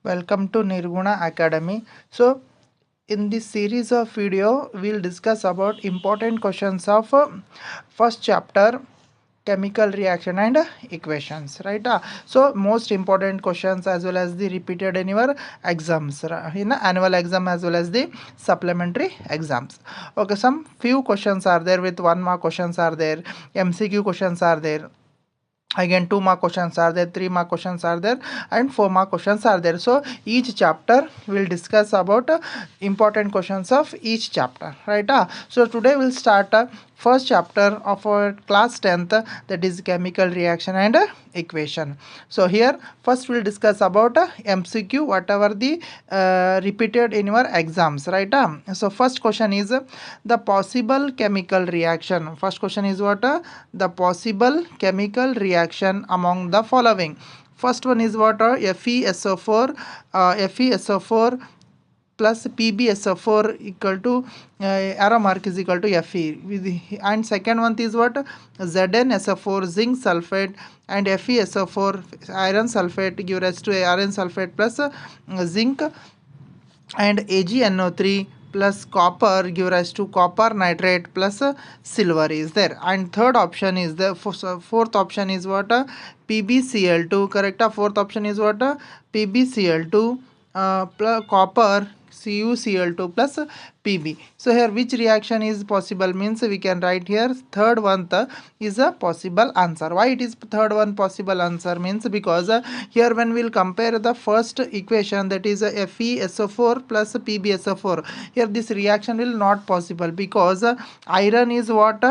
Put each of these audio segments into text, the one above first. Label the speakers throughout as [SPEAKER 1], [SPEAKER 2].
[SPEAKER 1] Welcome to Nirguna Academy. So, in this series of video, we'll discuss about important questions of first chapter, chemical reaction and equations, right? So, most important questions as well as the repeated in your exams, in the annual exam as well as the supplementary exams. Okay, some few questions are there with 1 mark questions are there, MCQ questions are there, again 2 mark questions are there, 3 mark questions are there, and 4 mark questions are there. So each chapter will discuss about important questions of each chapter, right? So today we'll start first chapter of our class 10th, that is chemical reaction and equation. So here first we'll discuss about MCQ, whatever the repeated in your exams, right? So first question is the possible chemical reaction. First question is what? The possible chemical reaction among the following. First one is what? FeSO4, FeSO4 plus PbSO4 equal to arrow mark is equal to Fe. And second one is what? ZnSO4 zinc sulfate and FeSO4 iron sulfate give rise to iron sulfate plus zinc, and AgNO3 plus copper give rise to copper nitrate plus silver is there. And third option is the fourth option is what? PbCl2, correct? Fourth option is what? PbCl2 plus copper CuCl2 plus Pb. So here which reaction is possible means we can write here third one is a possible answer. Why it is third one possible answer means because here when we'll compare the first equation, that is FeSO4 plus PbSO4, here this reaction will not possible because iron is what?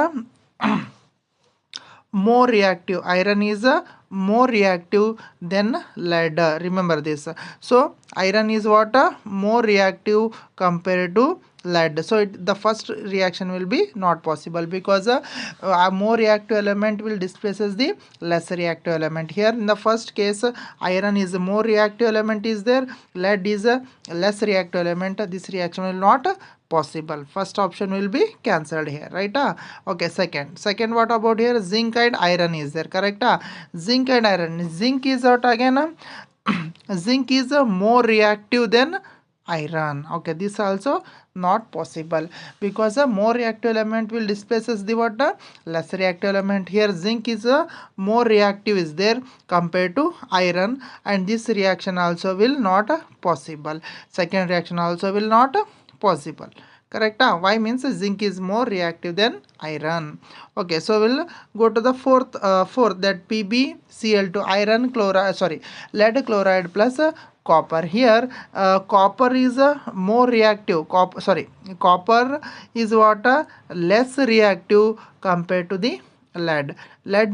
[SPEAKER 1] More reactive. Iron is more reactive than lead. Remember this. So iron is what? More reactive compared to lead. So the first reaction will be not possible because a more reactive element will displaces the less reactive element. Here in the first case, iron is a more reactive element is there, lead is a less reactive element. This reaction will not possible. First option will be cancelled here, right? Okay, second what about here? Zinc and iron is there, correct? Zinc and iron. Zinc is what again? Zinc is more reactive than iron. Okay, this also not possible because a more reactive element will displaces the what? Less reactive element. Here zinc is a more reactive is there compared to iron, and this reaction also will not possible. Second reaction also will not possible, correct? Why means zinc is more reactive than iron. Okay, so we'll go to the fourth, that PbCl2 iron chloride, sorry, lead chloride plus copper. Here copper is more reactive, copper is what? Less reactive compared to the lead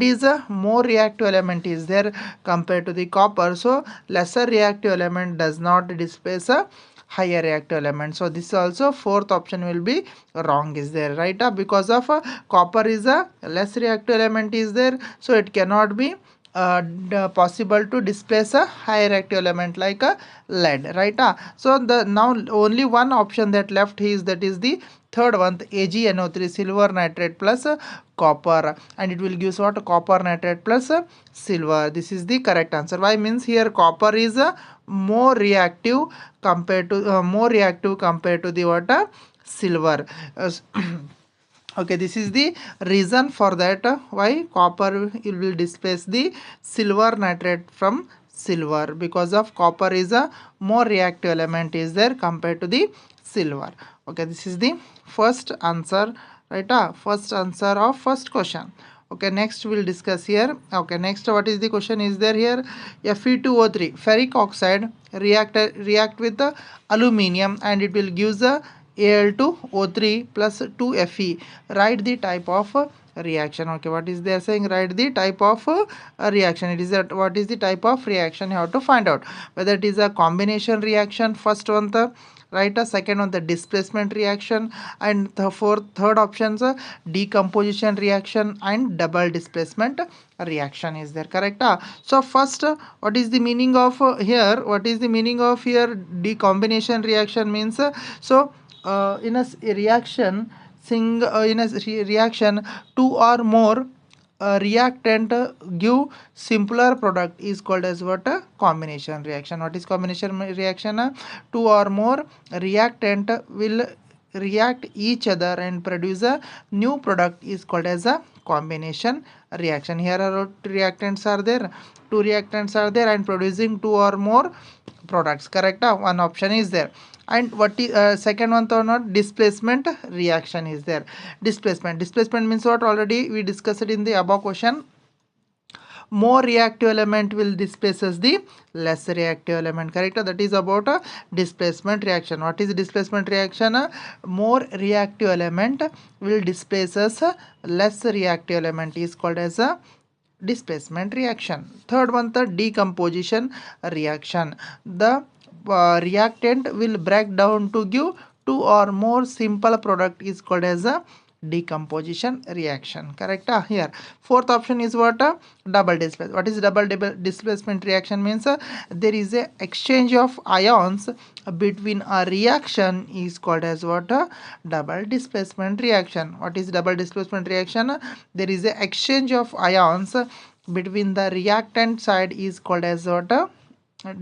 [SPEAKER 1] is a more reactive element is there compared to the copper, so lesser reactive element does not displace a higher reactive element. So this also fourth option will be wrong is there, right? Because of copper is a less reactive element is there, so it cannot be possible to displace a higher reactive element like a lead, right? So the now only one option that left is, that is the third one, the AgNO3 silver nitrate plus copper, and it will give what? Copper nitrate plus silver. This is the correct answer. Why means here copper is more reactive compared to the what? Silver. Okay, this is the reason for that why copper will displace the silver nitrate from silver, because of copper is a more reactive element is there compared to the silver. Okay, this is the first answer, right? First answer of first question. Okay, next we'll discuss here. Okay, next what is the question is there here? Fe2O3 ferric oxide react with the aluminium and it will give the Al2O3 plus 2Fe. Write the type of reaction. Okay, what is they are saying? Write the type of reaction. It is that what is the type of reaction you have to find out, whether it is a combination reaction, first one the right, a second one the displacement reaction, and the third options decomposition reaction and double displacement reaction is there, correct? So first what is the meaning of here? What is the meaning of here? Decombination reaction means in a reaction reaction two or more reactant give simpler product is called as what? A combination reaction. What is combination reaction? Two or more reactant will react each other and produce a new product is called as a combination reaction. Here are reactants are there, two reactants are there and producing two or more products, correct? One option is there. And what is second one or not? Displacement reaction is there. Displacement means what? Already we discussed it in the above question. More reactive element will displaces the less reactive element, correct? That is about a displacement reaction. What is displacement reaction? More reactive element will displaces less reactive element is called as a displacement reaction. Third one, the decomposition reaction. The reactant will break down to give two or more simple product is called as a decomposition reaction, correct? Here fourth option is what? Double displacement. What is double displacement reaction means? There is a exchange of ions between a reaction is called as what? Double displacement reaction. What is double displacement reaction? There is a exchange of ions between the reactant side is called as what?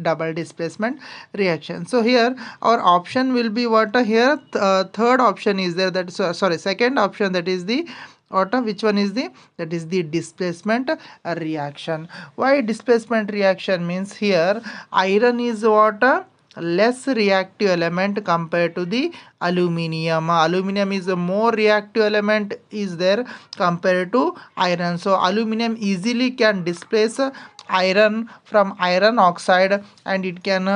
[SPEAKER 1] Double displacement reaction. So here our option will be what? Here third option is there, that sorry, second option, that is the what? Which one is the? That is the displacement reaction. Why displacement reaction means? Here iron is what? Less reactive element compared to the aluminium. Aluminium is a more reactive element is there compared to iron. So aluminium easily can displace iron from iron oxide and it can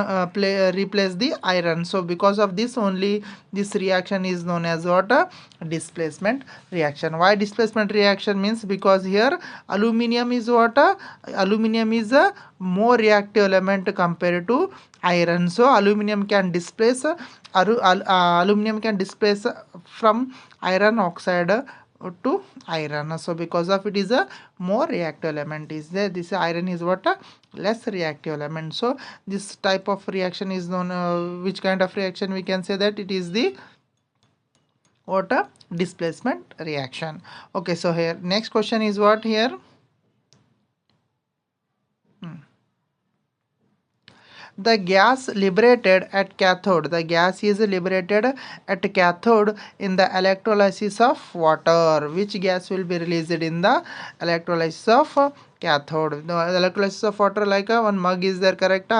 [SPEAKER 1] replace the iron. So because of this only this reaction is known as what? Displacement reaction. Why displacement reaction means? Because here aluminium is what? Aluminium is a more reactive element compared to iron. So aluminium can displace aluminum can displace from iron oxide to iron. So because of it is a more reactive element is there. This iron is what? Less reactive element. So this type of reaction is known which kind of reaction we can say that it is the what? Displacement reaction. Okay, so here next question is what? Here the gas liberated at cathode, the gas is liberated at cathode in the electrolysis of water. Which gas will be released in the electrolysis of cathode? The electrolysis of water, like one mug is there, correct?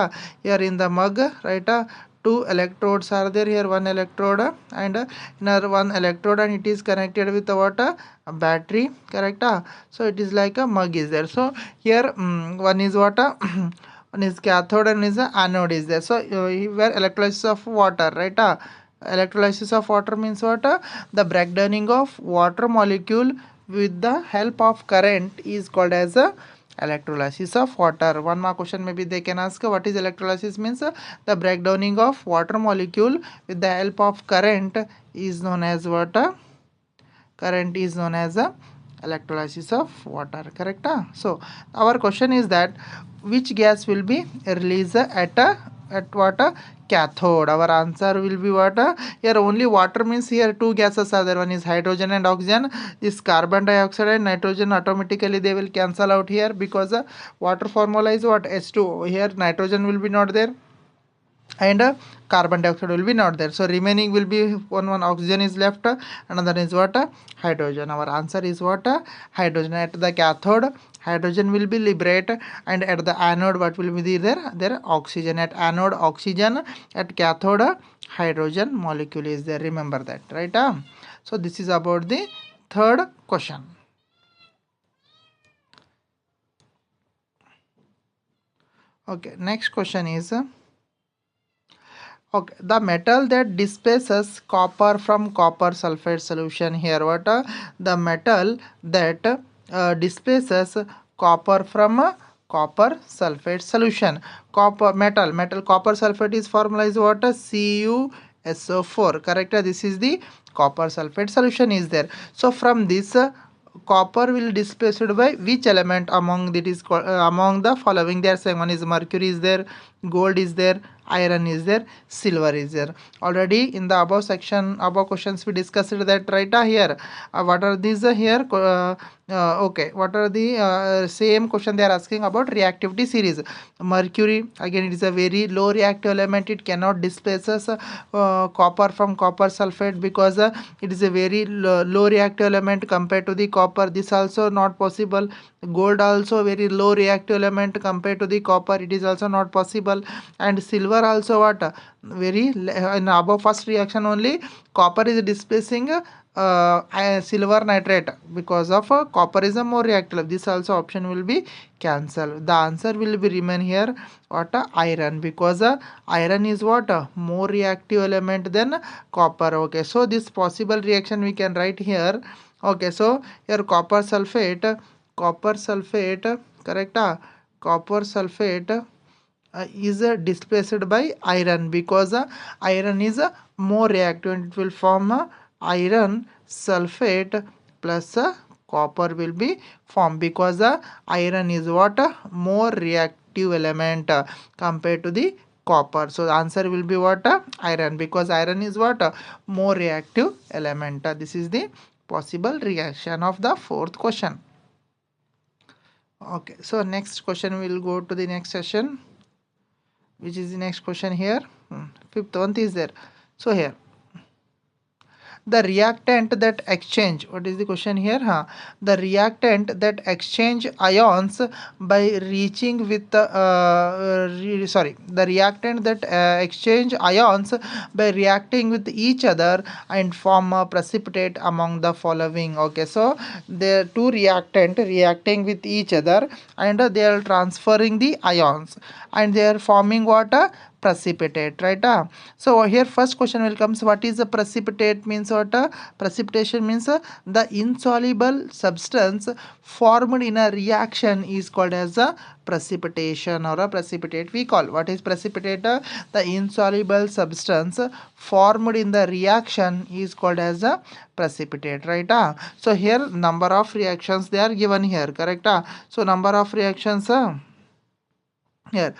[SPEAKER 1] Here in the mug, right, two electrodes are there. Here one electrode and another one electrode, and it is connected with the water battery, correct? So it is like a mug is there. So here one is water one is cathode and is a anode is there. So where electrolysis of water, right? Electrolysis of water means what? The breakdowning of water molecule with the help of current is called as a electrolysis of water. One more question maybe they can ask, what is electrolysis means? The breakdowning of water molecule with the help of current is known as what? Current is known as a electrolysis of water, correct? So our question is that which gas will be released at what? Cathode. Our answer will be what? Here only water means here two gases are there, one is hydrogen and oxygen. This carbon dioxide and nitrogen automatically they will cancel out here because water formula is what? H2O. Here nitrogen will be not there and carbon dioxide will be not there. So remaining will be one oxygen is left, another is what? Hydrogen. Our answer is what? Hydrogen. At the cathode hydrogen will be liberated and at the anode what will be there? Oxygen. At anode oxygen, at cathode hydrogen molecule is there. Remember that, right? So this is about the third question. Okay, next question is okay, the metal that displaces copper from copper sulfate solution. Here what? The metal that displaces copper from copper sulfate solution. Metal copper sulfate is formula is what? CuSO4, correct? This is the copper sulfate solution is there. So from this copper will displaced by which element among that is among the following? They are saying one is mercury is there, gold is there, iron is there, silver is there. Already in the above section, above questions we discussed that, right? Here what are these here okay, what are the same question they are asking about reactivity series. Mercury, again, it is a very low reactive element, it cannot displace copper from copper sulfate because it is a very low reactive element compared to the copper. This also not possible. Gold also very low reactive element compared to the copper, it is also not possible. And silver also what, very in above first reaction only copper is displacing silver nitrate because of copper is a more reactive. This also option will be cancelled. The answer will be remain here what, iron, because iron is what, more reactive element than copper. Okay, so this possible reaction we can write here. Okay, so here copper sulfate, correct, copper sulfate is displaced by iron because iron is more reactive and it will form iron sulfate plus copper will be formed because iron is what, more reactive element compared to the copper. So the answer will be what, iron, because iron is what, more reactive element. This is the possible reaction of the fourth question. Okay, so next question, we will go to the next session, which is the next question here. Fifth one is there. So here the reactant that exchange, what is the question here, the reactant that exchange ions by reaching with the the reactant that exchange ions by reacting with each other and form a precipitate among the following. Okay, so the two reactant reacting with each other and they are transferring the ions and they are forming what, precipitate, right? So here first question will comes, what is a precipitate means what, precipitation means the insoluble substance formed in a reaction is called as a precipitation or a precipitate we call. What is precipitate? The insoluble substance formed in the reaction is called as a precipitate, right? So here number of reactions they are given here, correct? So number of reactions here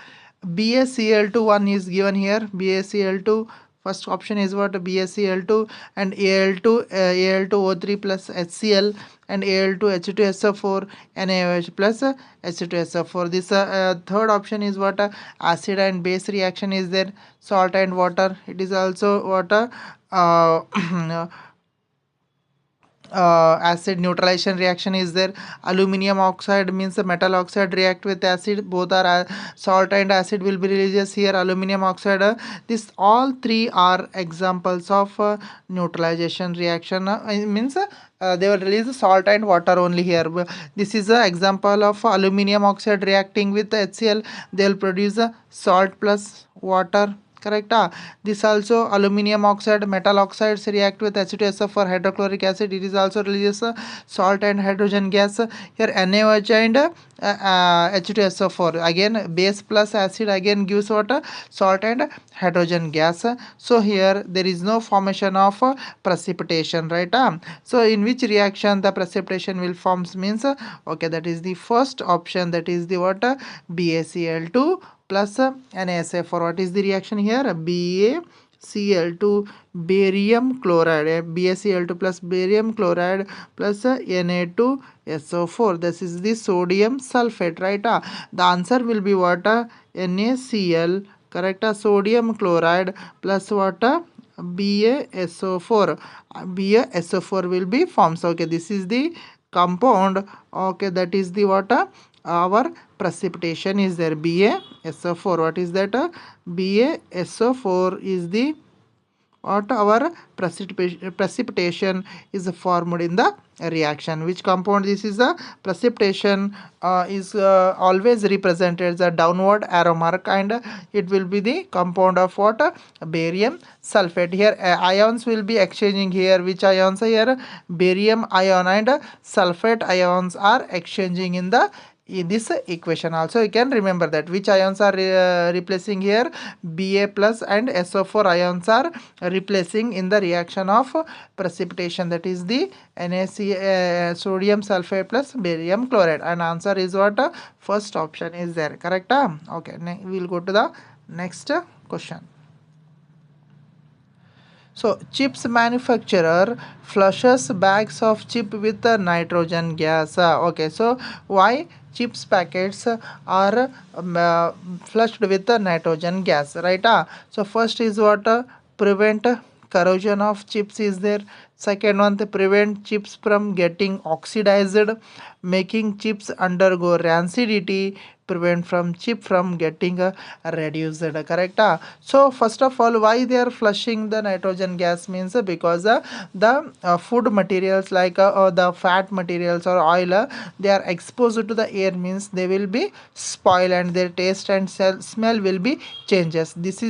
[SPEAKER 1] BaCl2 one is given here. BaCl2, first option is what, BaCl2 and Al2 Al2O3 plus HCl and Al2H2SO4 NaOH plus H2SO4. This third option is what, acid and base reaction is there. Salt and water, it is also what, acid neutralization reaction is there. Aluminum oxide means the metal oxide react with acid, both are salt and acid will be releases here. Aluminum oxide, this all three are examples of neutralization reaction. Means they will release salt and water only here. This is an example of aluminum oxide reacting with HCl, they will produce salt plus water, correct? This also aluminum oxide metal oxides react with H2SO for hydrochloric acid, it is also releases salt and hydrogen gas. Here NaOH and H2SO4, again base plus acid again gives what, salt and hydrogen gas. So here there is no formation of precipitation, right? So in which reaction the precipitation will forms means okay, that is the first option, that is the what, BaCl2 plus NaSO4. What is the reaction here? BaCl2 barium chloride, BaCl2 plus barium chloride plus Na2SO4. This is the sodium sulfate, right? The answer will be what, NaCl, correct? Sodium chloride plus what, BaSO4. BaSO4 will be formed. Okay, this is the compound. Okay, that is the what, our precipitation is there, BaSO4. What is that? BaSO4 is the what, our precipitation is formed in the reaction. Which compound this is? The precipitation is always represented as a downward arrow mark and it will be the compound of what, barium sulfate. Here ions will be exchanging here. Which ions are here? Barium ion and sulfate ions are exchanging in this equation. Also you can remember that which ions are replacing here, Ba plus and SO4 ions are replacing in the reaction of precipitation, that is the NaC sodium sulfate plus barium chloride, and answer is what, first option is there, correct? Okay, we will go to the Next question. So chips manufacturer flushes bags of chip with the nitrogen gas. Okay, so why chips packets are flushed with the nitrogen gas, right? So first is what, prevent corrosion of chips is there. Second one, to prevent chips from getting oxidized, making chips undergo rancidity, prevent from chip from getting reduced, correct? So first of all, why they are flushing the nitrogen gas means, because the food materials like the fat materials or oil, they are exposed to the air, means they will be spoil and their taste and smell will be changes. This is